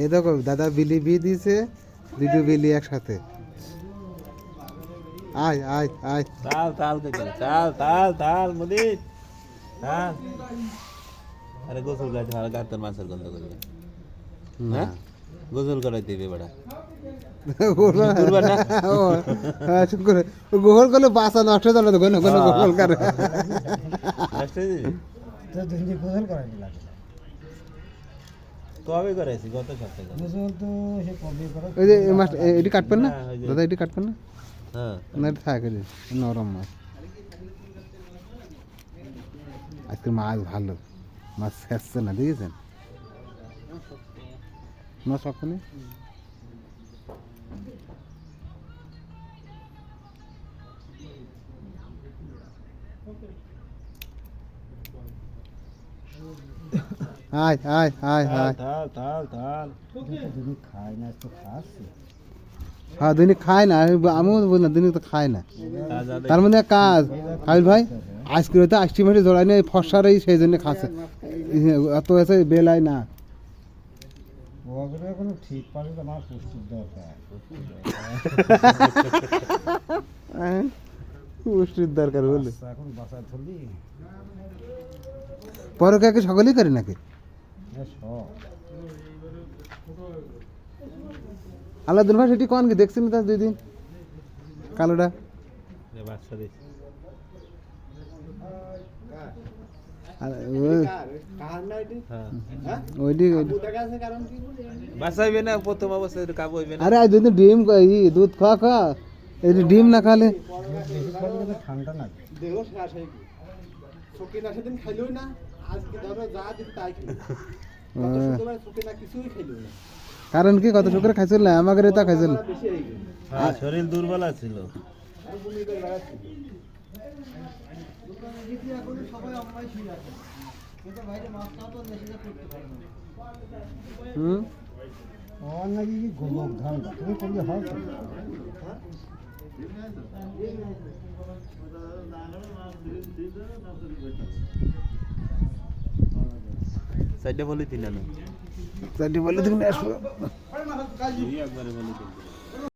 এই দেখো দাদা বিলি বি দিছে, দুটো বিলি একসাথে। আয় আয় আয়, তাল তাল দেখেন, তাল তাল তাল মুদির তাল। আরে গোসল গাইতে আর গাতের মাছের গন্ধ করবে না গোসল করাই দিবে বেড়া গোহল করলে বাসা নষ্ট হয়ে যাবে, গোহল করে কবে করাইছি গত সপ্তাহে। ওই যে এই মাছ এটি কাটবেন না দাদা, এটি কাটবেন না? হ্যাঁ না এটা থাকে রে, নরম মাছ। আজকে মাছ ভালো, মাছ খেচ্ছে না, দেখেছেন মাছ সবখানে। আয় আয় আয় আয়, তাল তাল তাল হ্যাঁ দৈনিক খায় না, আমিও বলি না দৈনিক তো খায় না। তার মধ্যে এক কাজ কাবিল ভাই, আজকে হয়তো 80 মাসে জড়াই নেই ফসারই, সেই জন্য খাচ্ছে, অত হয়েছে বেলায় না। ঠিক পারে আমার পুষ্টির দরকার। পুষ্টির দরকার বলে এখন বাসায় ধরলি পরে কাকে সকলেই করে নাকি? আলাদুল ভাই সেটি কোন কি দেখছেন তার 2 দিন কালোটা বাচ্চা দিচ্ছে বাঁচাইবে না প্রথম অবস্থায় কাবু হইবে না। আরে আজ 2 দিন ডিম দুধ খাওয়া খা, এই ডিম না খালে ঠান্ডা না দেহ শেষ হয়ে গেল। সকিনা সেদিন খাইলই না, আজকে ধরো যা দিন তাই খাইল। তোমার সকিনা কিছুই খাইল না। কারণ কি কত শুক্র খাইছিল না, আমাকে রেতা খাইছিল। বেশি হয়ে গেল। হ্যাঁ শরীর দুর্বল ছিল। আর বমি করে লাগাচ্ছিল। দোকানে গিয়ে এখন সবাই আমরাই ঠিক আছে। কিন্তু বাইরে মাছ খাওয়া তো মেশিনে করতে পারে না। আমার নাকি কি গোলক ধান তুমি করলে হয় তো? সাইডে বলি দিন না বলে দেখুন আসবো একবারে বলি দিন।